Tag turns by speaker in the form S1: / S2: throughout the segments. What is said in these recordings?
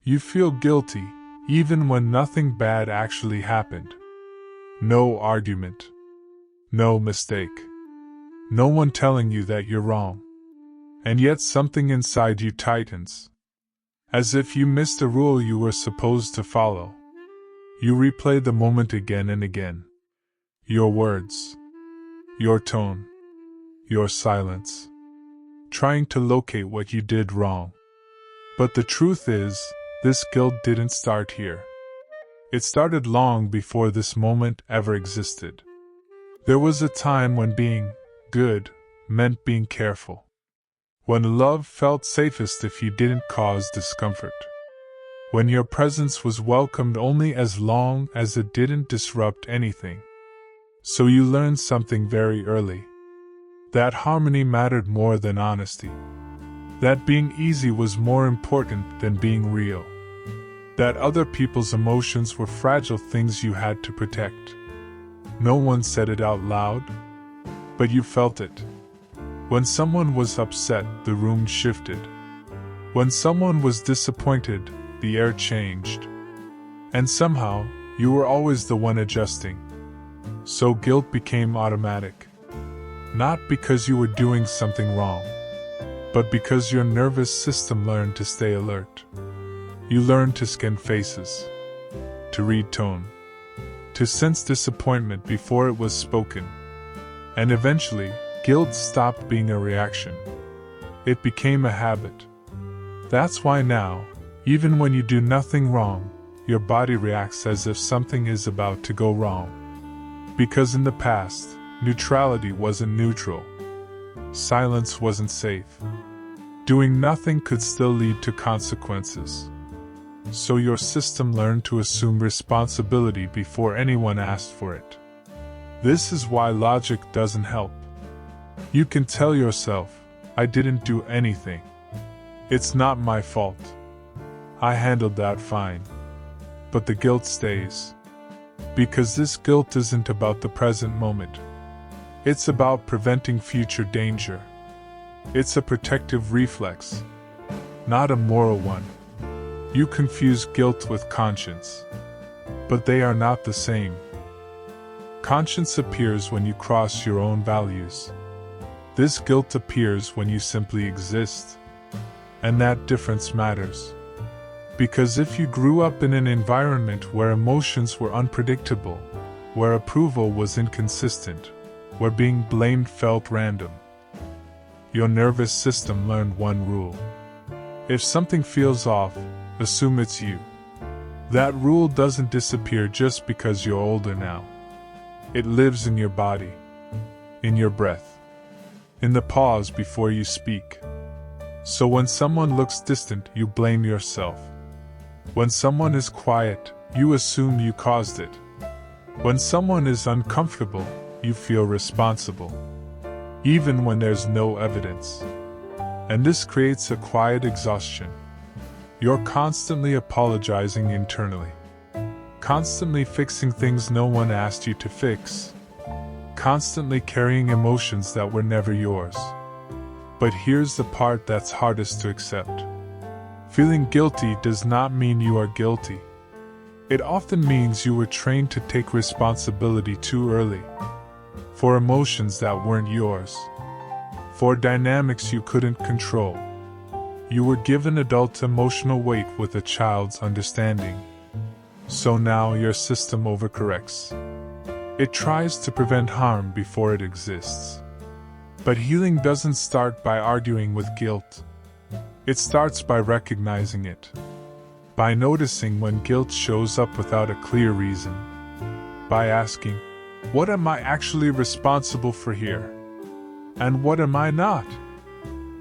S1: You feel guilty, even when nothing bad actually happened. No argument. No mistake. No one telling you that you're wrong. And yet something inside you tightens. As if you missed a rule you were supposed to follow. You replay the moment again and again. Your words. Your tone. Your silence. Trying to locate what you did wrong. But the truth is, this guilt didn't start here. It started long before this moment ever existed. There was a time when being good meant being careful. When love felt safest if you didn't cause discomfort. When your presence was welcomed only as long as it didn't disrupt anything. So you learned something very early. That harmony mattered more than honesty. That being easy was more important than being real. That other people's emotions were fragile things you had to protect. No one said it out loud, but you felt it. When someone was upset, the room shifted. When someone was disappointed, the air changed. And somehow, you were always the one adjusting. So guilt became automatic. Not because you were doing something wrong, but because your nervous system learned to stay alert. You learned to scan faces, to read tone, to sense disappointment before it was spoken. And eventually, guilt stopped being a reaction. It became a habit. That's why now, even when you do nothing wrong, your body reacts as if something is about to go wrong. Because in the past, neutrality wasn't neutral. Silence wasn't safe. Doing nothing could still lead to consequences. So your system learned to assume responsibility before anyone asked for it. This is why logic doesn't help. You can tell yourself, I didn't do anything. It's not my fault. I handled that fine. But the guilt stays. Because this guilt isn't about the present moment. It's about preventing future danger. It's a protective reflex, not a moral one. You confuse guilt with conscience. But they are not the same. Conscience appears when you cross your own values. This guilt appears when you simply exist. And that difference matters. Because if you grew up in an environment where emotions were unpredictable, where approval was inconsistent, where being blamed felt random, your nervous system learned one rule. If something feels off, assume it's you. That rule doesn't disappear just because you're older now. It lives in your body, in your breath, in the pause before you speak. So when someone looks distant, you blame yourself. When someone is quiet, you assume you caused it. When someone is uncomfortable, you feel responsible. Even when there's no evidence. And this creates a quiet exhaustion. You're constantly apologizing internally. Constantly fixing things no one asked you to fix. Constantly carrying emotions that were never yours. But here's the part that's hardest to accept. Feeling guilty does not mean you are guilty. It often means you were trained to take responsibility too early. For emotions that weren't yours. For dynamics you couldn't control. You were given adult emotional weight with a child's understanding. So now your system overcorrects. It tries to prevent harm before it exists. But healing doesn't start by arguing with guilt. It starts by recognizing it. By noticing when guilt shows up without a clear reason. By asking, what am I actually responsible for here? And what am I not?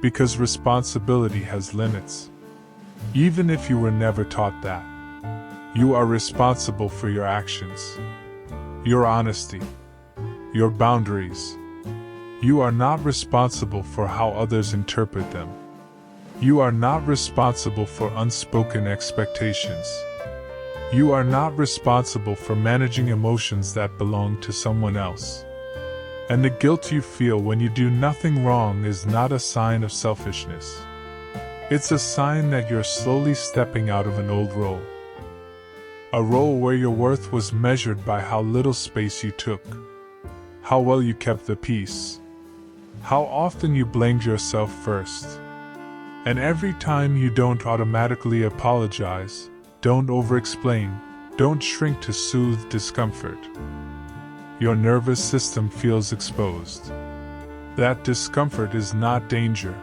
S1: Because responsibility has limits. Even if you were never taught that. You are responsible for your actions. Your honesty. Your boundaries. You are not responsible for how others interpret them. You are not responsible for unspoken expectations. You are not responsible for managing emotions that belong to someone else. And the guilt you feel when you do nothing wrong is not a sign of selfishness. It's a sign that you're slowly stepping out of an old role. A role where your worth was measured by how little space you took, how well you kept the peace, how often you blamed yourself first. And every time you don't automatically apologize, don't over-explain, don't shrink to soothe discomfort, your nervous system feels exposed. That discomfort is not danger.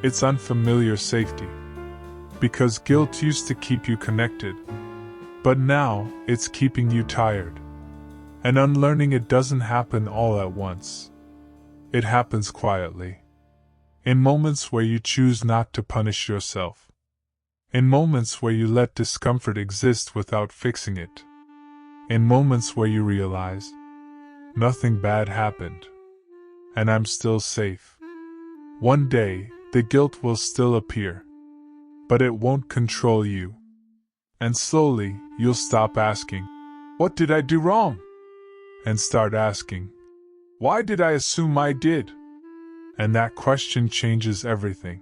S1: It's unfamiliar safety. Because guilt used to keep you connected, but now it's keeping you tired. And unlearning it doesn't happen all at once. It happens quietly. In moments where you choose not to punish yourself. In moments where you let discomfort exist without fixing it. In moments where you realize, nothing bad happened, and I'm still safe. One day, the guilt will still appear, but it won't control you. And slowly, you'll stop asking, "What did I do wrong?" and start asking, "Why did I assume I did?" And that question changes everything.